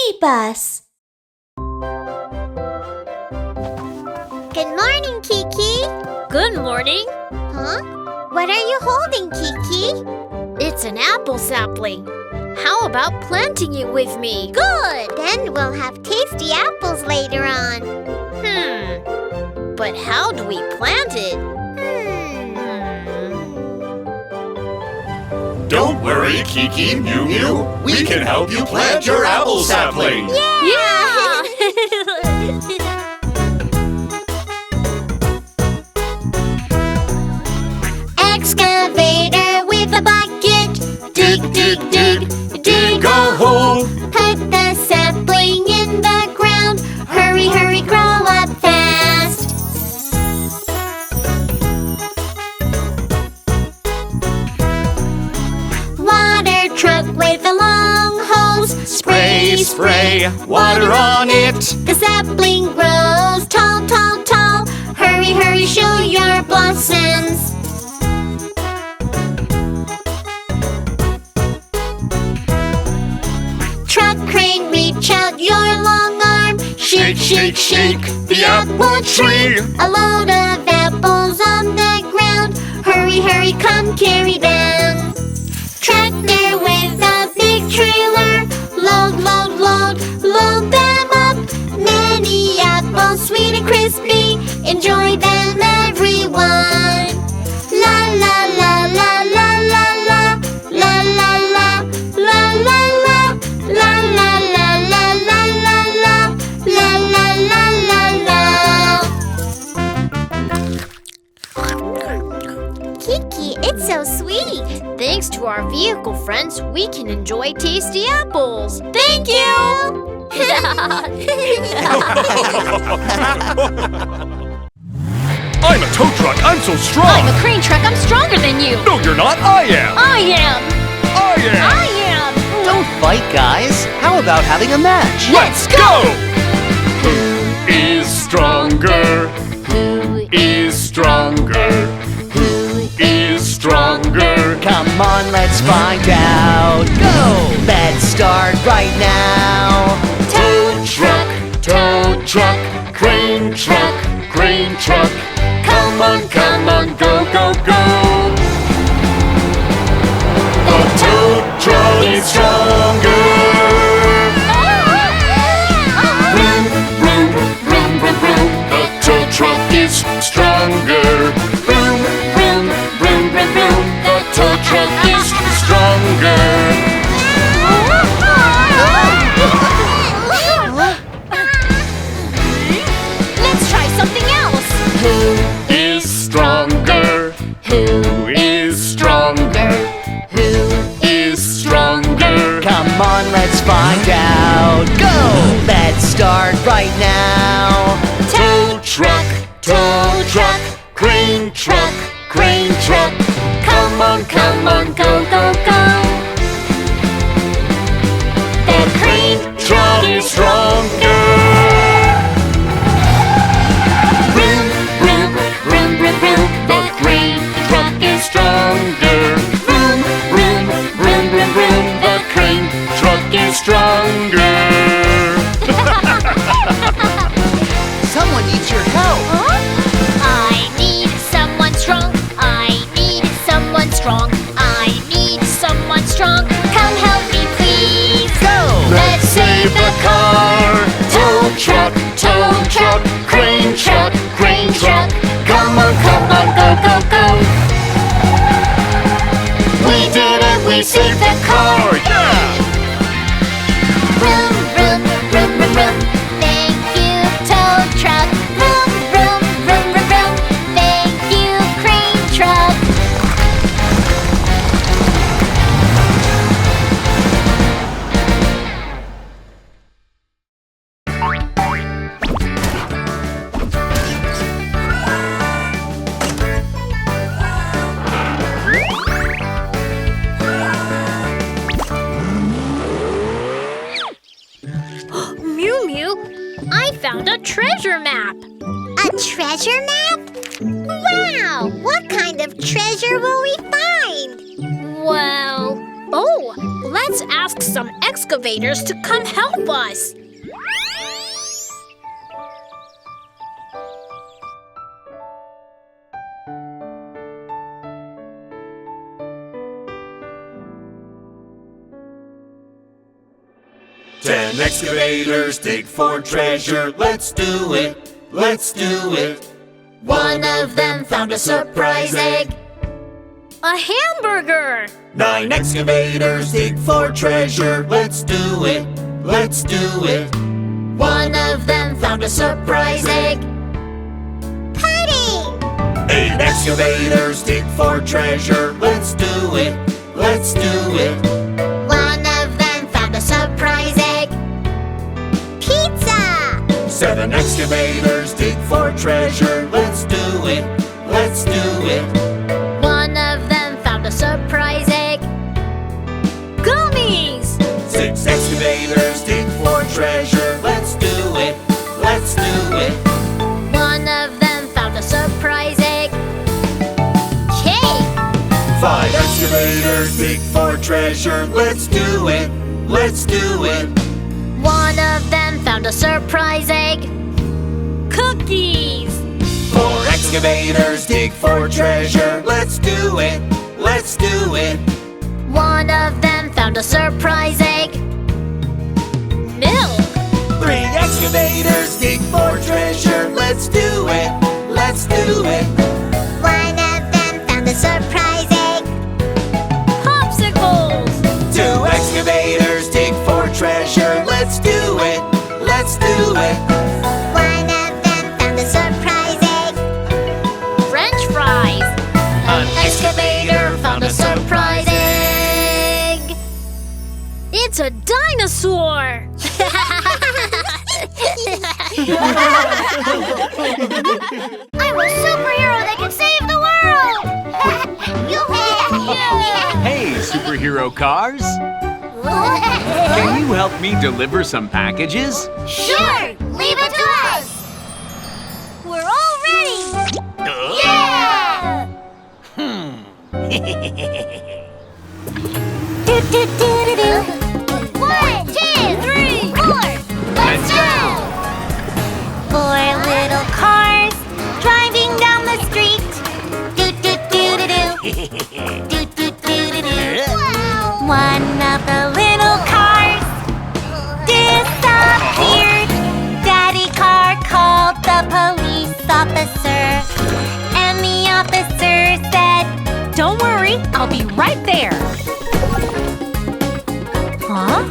BabyBus. Good morning, Kiki. Good morning. Huh? What are you holding, Kiki? It's an apple sapling. How about planting it with me? Good! Then we'll have tasty apples later on. But how do we plant it? Don't worry, Kiki, Mew Mew. We can help you plant your apple sapling. Yeah! Excavator with a bucket. Dig, dig, dig, dig a hole. Put the sapling in the ground. Hurry, hurry, grow up fast. Water truck with a long hose. Spray, spray, water on it. The sapling grows tall, tall, tall. Hurry, hurry, show your blossoms. Truck crane, reach out your long arm. Shake, shake, shake the apple tree. A load of apples on the ground. Hurry, hurry, come carry them. Tractor with a big trailer. Load, load, load, load them up. Many apples, sweet and crispy. Enjoy them, everyone. La la la la la la la. La la la la la la. La la la la la la la. La la la la la. Kiki, it's so sweet. Thanks to our vehicle friends, we can enjoy tasty apples. Thank you. I'm a tow truck. I'm so strong. I'm a crane truck. I'm stronger than you. No, you're not. I am. I am. I am. I am. Don't fight, guys. How about having a match? Let's go! Who is stronger? Who is stronger? Who is stronger? Come on, let's find out. Go! Let's start right now. Tow truck, crane truck, crane truck. Come on, go, go, go. The tow truck is stronger. Vroom, vroom, vroom, vroom, vroom. The tow truck is stronger. Vroom, vroom, vroom, vroom, vroom. The tow truck is stronger. Let's try something else. Who is stronger? Who is stronger? Who is stronger? Come on, let's find out. Go! Let's start right now. Tow truck, crane truck, crane truck. Come on, go, go, go. The crane truck is stronger. Vroom, vroom, vroom, vroom, vroom. The crane truck is stronger. Vroom, vroom, vroom, vroom, vroom. The crane truck is stronger. Someone needs your help. I need someone strong. I need someone strong. I need someone strong. Come help me, please. Go! Let's save the car. Tow truck, crane truck, crane truck. Come on, go, go, go. We did it, we saved the car, yeah! Vroom, vroom, vroom, vroom, vroom. Thank you, tow truck. Vroom, vroom, vroom, vroom, vroom. Thank you, crane truck. Mew Mew, I found a treasure map. A treasure map? Wow! What kind of treasure will we find? Well, oh, Let's ask some excavators to come help us. Ten excavators dig for treasure. Let's do it, let's do it. One of them found a surprise egg. A hamburger! 9 excavators dig for treasure. Let's do it, let's do it. One of them found a surprise egg. Party! 8 excavators dig for treasure. Let's do it, let's do it. One of them found a surprise egg. Pizza! 7 excavators dig for treasure. Let's do it, let's do it. One of them found a surprise egg. Gummies! 6 excavators dig for treasure. Let's do it, let's do it. One of them found a surprise egg. Cake! 5 excavators dig for treasure. Let's do it, let's do it. One of them found a surprise egg. Cookies! 4 excavators dig for treasure. Let's do it, let's do it. One of them found a surprise egg. Milk! 3 excavators dig for treasure. Let's do it, let's do it. One of them found a surprise egg. Popsicles! 2 excavators dig for treasure. Let's do it, let's do it. One of them found a surprise egg. French fries! An excavator found a surprise egg! It's a dinosaur! I'm a superhero that can save the world! Hey, superhero cars! Can you help me deliver some packages? Sure! Leave it to us! We're all ready! Yeah! One, two, three, 4! Let's go! 4 little cars driving down the street. Do do do do do. Do do do do do. One of the little cars disappeared. Daddy car called the police officer, and the officer said, Don't worry, I'll be right there. Huh?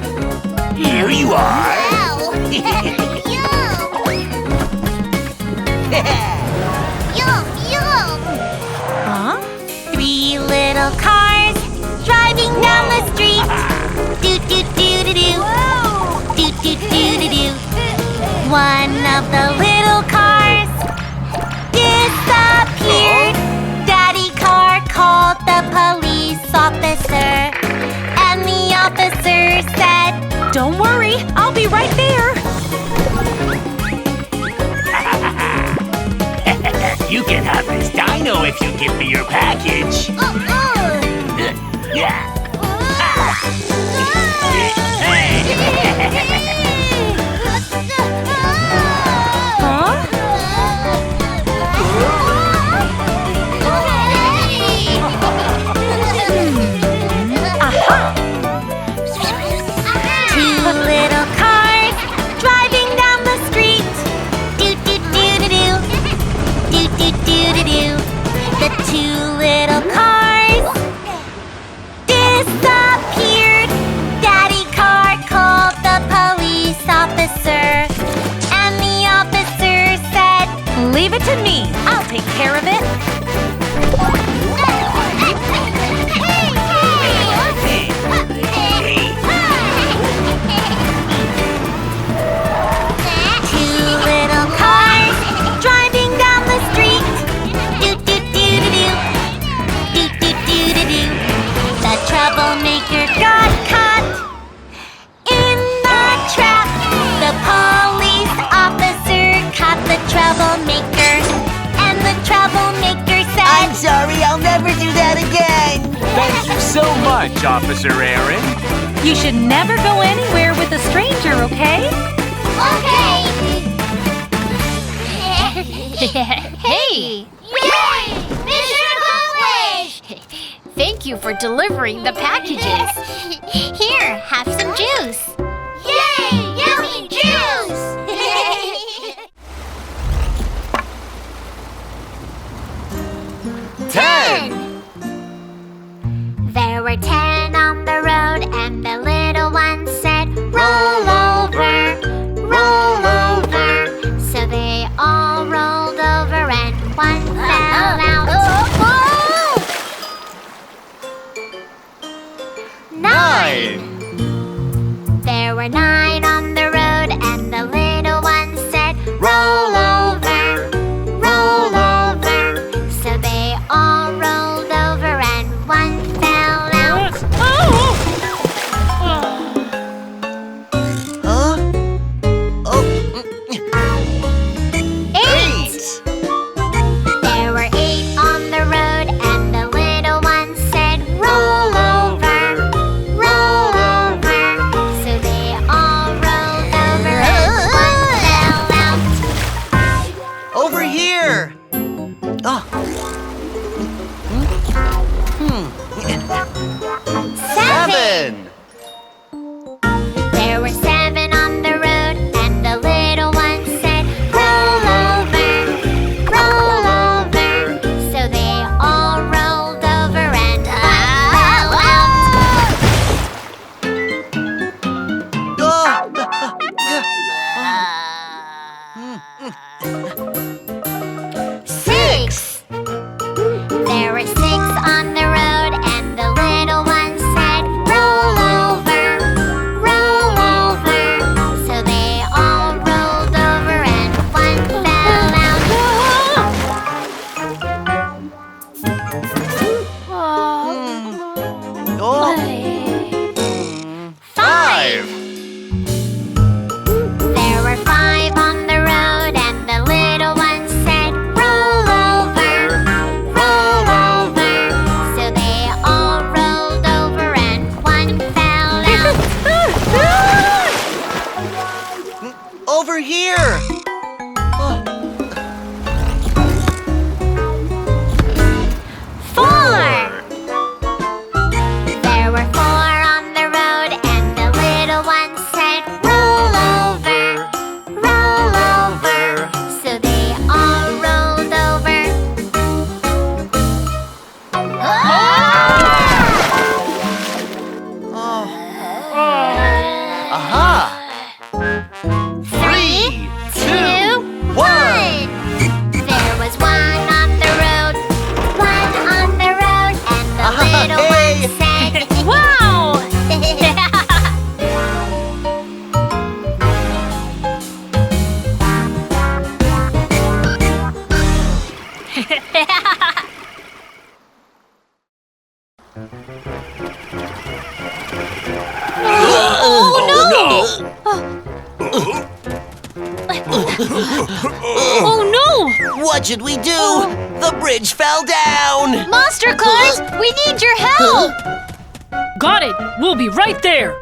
Here you are. Yum, yum. Huh? 3 little cars driving down the street. Do do do do do. Do do do do do. One of the little cars disappeared. Daddy car called the police officer, and the officer said, Don't worry, I'll be right there. You can have this dino if you give me your package. Yeah. Two little cars driving down the street. Do do do do do. Do do do do do. The 2 little cars disappeared. Daddy car called the police officer, and the officer said, Leave it to me. I'll take care of it. Two little cars driving down the street. Do do do do do. Do do do do do. The troublemaker got caught in the trap. The police officer caught the troublemaker, and the troublemaker said, I'm sorry, I'll never do that again. Thank you so much, Officer Aaron. You should never go anywhere with a stranger, okay? Okay! Hey! Yay! Mission accomplished! Thank you for delivering the packages. Here, have some juice. Yay! Yummy juice! 10. There were 10 on the road, and the little one said, roll over, roll over. So they all rolled over, and one fell out. 9. There were 9 on the road, and the little one said, roll over, roll over. So they all rolled over, and one fell out. Huh? Oh, 8. There were 8 on the road, and the little one said, roll over, roll over. So they all rolled over, and one fell out. over here. Oh. 7. There were 7 on the road, and the little one said, roll over, roll over. So they all rolled over, and one fell out. Oh. 6. There were 6 on the road, and the little one said, roll over, roll over. So they all rolled over, and one fell out. Oh. 5. There were 5 on the road, and the little one said, roll over, roll over. So they all rolled over, and one fell out. Over here. Oh. 4. There were 4 on the road, and the little one said, roll over, roll over. So they all rolled over. Aha. 3, 2, 1. 1. There was 1 on the road, 1 on the road, and the little Hey. one said, Wow! Oh no! What should we do? The bridge fell down. Monster cars, we need your help! Got it! We'll be right there!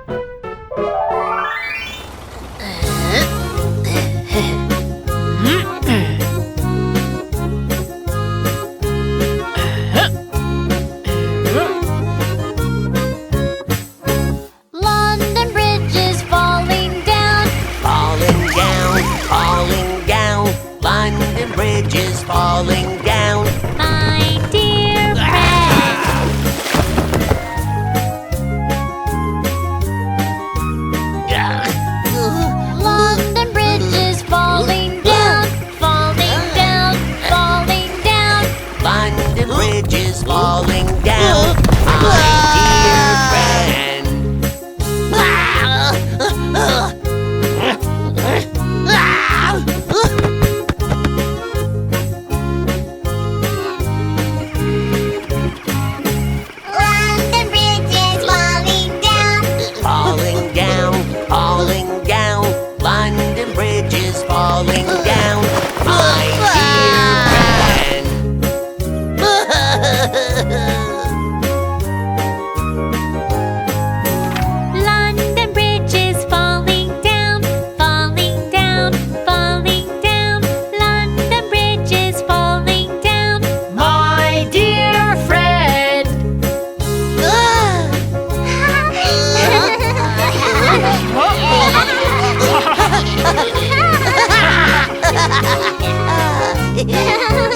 London Bridge is falling down. Falling down, falling down. London Bridge is falling down. My dear friend. London Bridge is falling down, falling down, falling down. London Bridge is falling down. My dear friend. London Bridge is falling down. Falling down, falling down. London Bridge is falling down. My dear friend.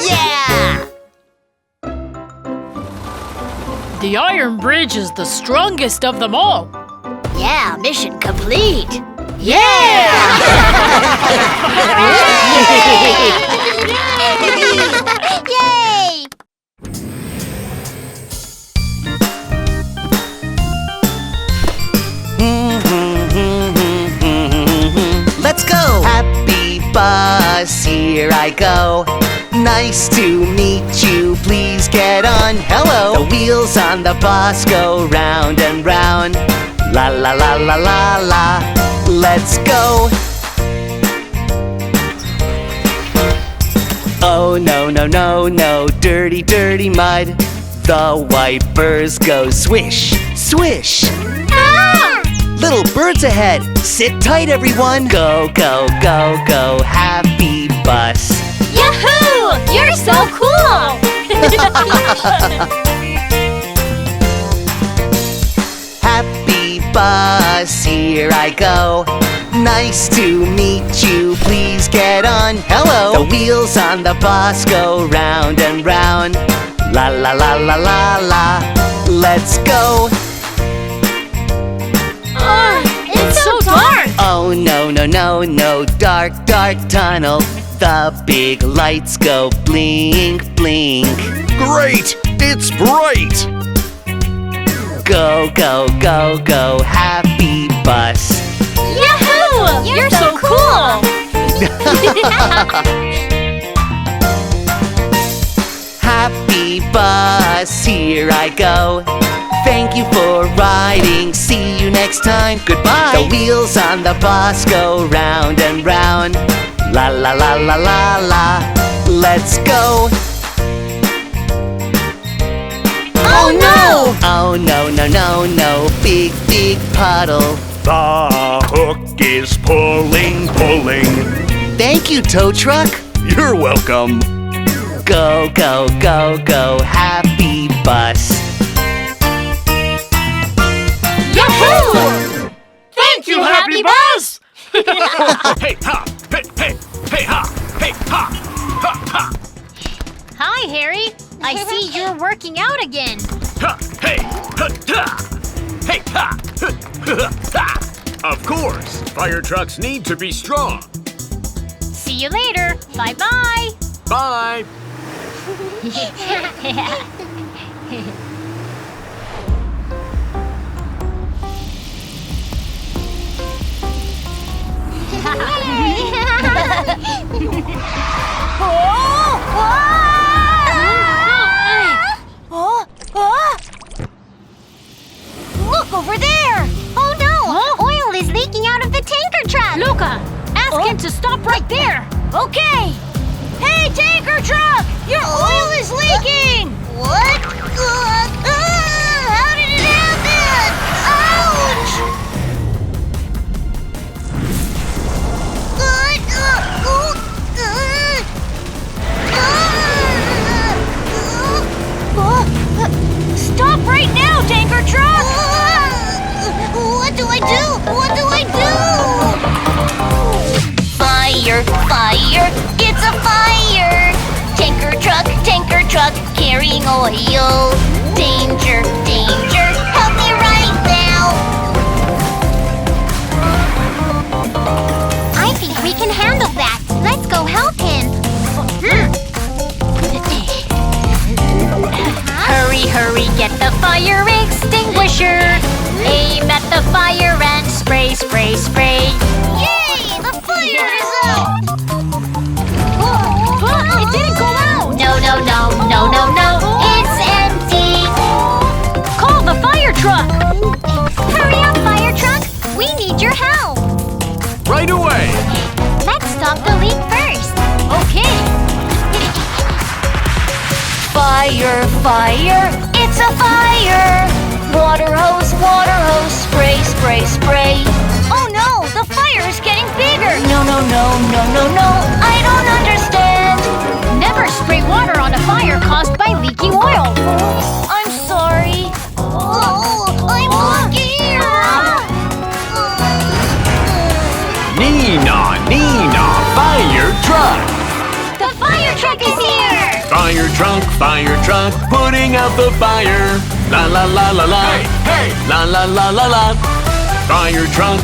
Yeah! The iron bridge is the strongest of them all. Yeah, mission complete. Yeah! Yay! Let's go! Happy bus, here I go. Nice to meet you, please get on. Hello! The wheels on the bus go round and round. La la la la la la. Let's go! Oh no no no no, dirty dirty mud. The wipers go swish swish. Little birds ahead, sit tight everyone. Go go go go, happy bus. Yahoo! You're so cool! Happy bus, here I go. Nice to meet you, please get on. Hello! The wheels on the bus go round and round. La la la la la la. Let's go! It's so dark! Oh no no no no, dark dark tunnel. The big lights go blink blink. Great! It's bright! Go go go go, happy bus. Yahoo! You're so cool! Happy bus, here I go. Thank you for riding, see you next time, goodbye. The wheels on the bus go round and round. La la la la la la. Let's go. Oh no! Oh no no no no, big big puddle. The hook is pulling. Thank you, tow truck. You're welcome. Go go go go, happy bus. Yahoo! Thank you, Happy Bus! Hey ha! Hey hey! Hey ha! Hey ha! Ha ha! Hi, Harry. I see you're working out again. Ha! Hey! Ha! Ha! Hey ha! Ha! Ha! Ha! Of course, fire trucks need to be strong. See you later. Bye-bye. Bye. Look over there! Oh no! Oil is leaking out of the tanker truck! Luca, ask him to stop right there. Okay! Hey, tanker truck! Your oil is leaking! What? How did it happen? Ouch! Stop right now, tanker truck! What do I do? What do I do? Fire, fire, it's a fire! Tanker truck, carrying oil. Danger, danger, help me right now! I think we can handle that. Let's go help him. Hurry, hurry, get the fire extinguisher. Aim at the fire and spray, spray, spray. Yay! The fire is out! It didn't go out. No, no, no, no, no, no. It's empty. Call the fire truck. Hurry up, fire truck. We need your help. Right away. Let's stop the leak first. Okay. Fire, fire, it's a fire! Water hose, spray, spray, spray. Oh no, the fire is getting bigger! No, no, no, no, no, no, I don't understand! Never spray water on a fire caused by leaking oil. I'm sorry. Oh, I'm scared! Nina, Nina, fire truck! The fire truck is here! Fire truck, putting out the fire. La la la la la. Hey, hey. La la la la la. Fire truck,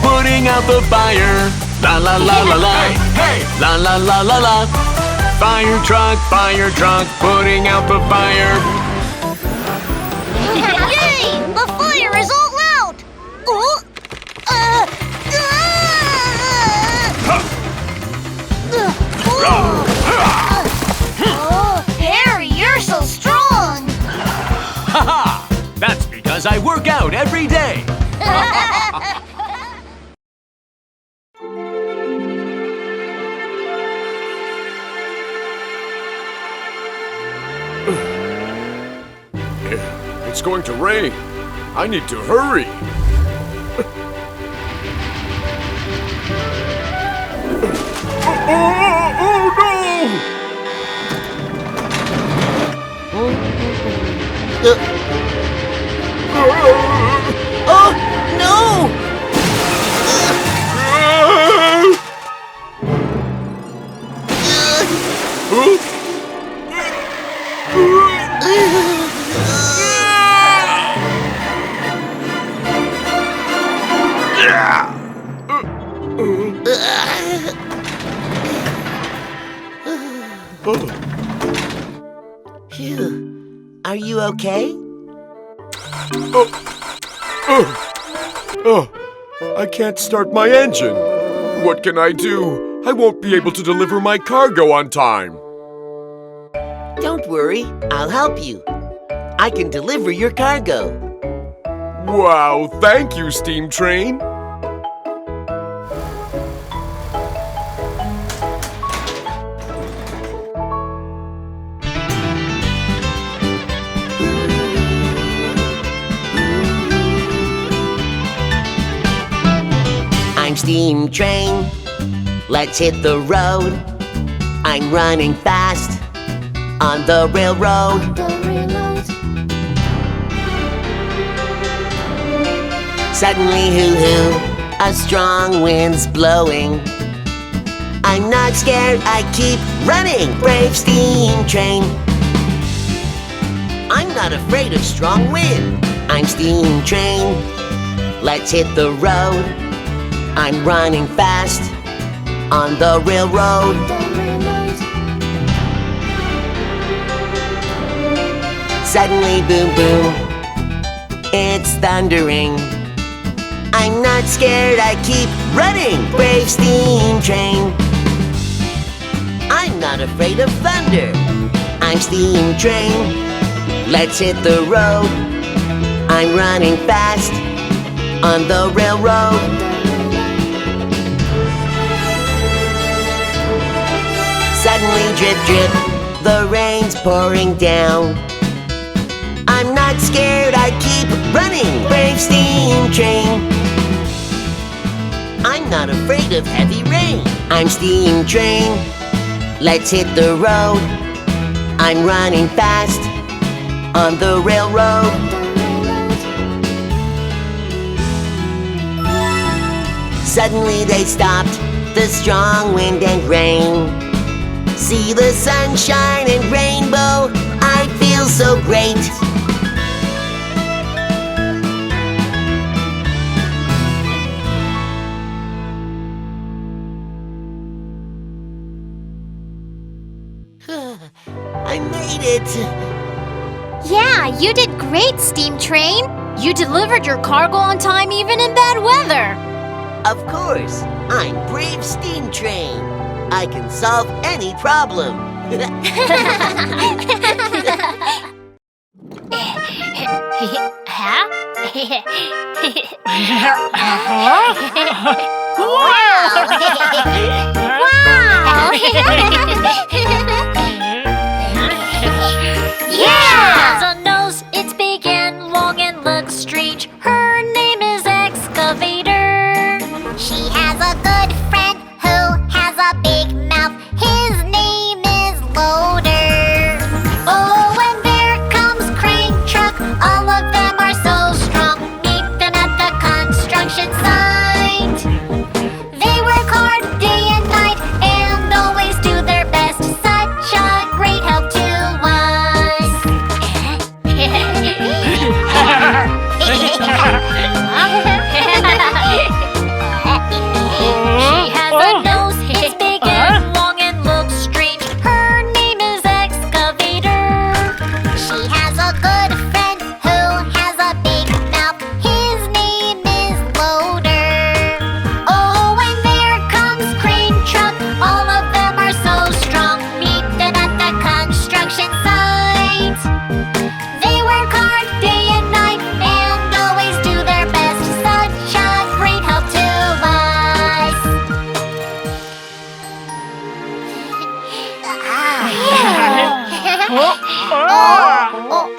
putting out the fire. La la la la la. Hey, hey. La la la la la. Fire truck, putting out the fire. Yay! The fire is all out! Oh! Harry, you're so strong! Haha! That's because I work out every day. It's going to rain. I need to hurry. Oh no! Oh, no! Phew. Are you okay? I can't start my engine. What can I do? I won't be able to deliver my cargo on time. Don't worry, I'll help you. I can deliver your cargo. Wow, thank you, Steam Train. I'm Steam Train, let's hit the road. I'm running fast on the railroad. Suddenly, hoo-hoo, a strong wind's blowing. I'm not scared, I keep running, brave Steam Train. I'm not afraid of strong wind. I'm Steam Train, let's hit the road. I'm running fast on the railroad. Suddenly, boom, boom, it's thundering. I'm not scared, I keep running, brave Steam Train. I'm not afraid of thunder. I'm Steam Train, let's hit the road. I'm running fast on the railroad. Suddenly, drip, drip, the rain's pouring down. I'm not scared, I keep running, brave Steam Train. I'm not afraid of heavy rain. I'm Steam Train, let's hit the road. I'm running fast on the railroad. Suddenly they stopped, the strong wind and rain. See the sunshine and rainbow, I feel so great. I made it! Yeah, you did great, Steam Train. You delivered your cargo on time even in bad weather. Of course, I'm brave Steam Train. I can solve any problem. Yeah! Has a nose, it's big and long and looks strange. Her name is Excavator. She has a good friend who has a big mouth. His name is Loader. Oh, and there comes Crane Truck. All of them are so strong. Meet them at the construction site. Oh.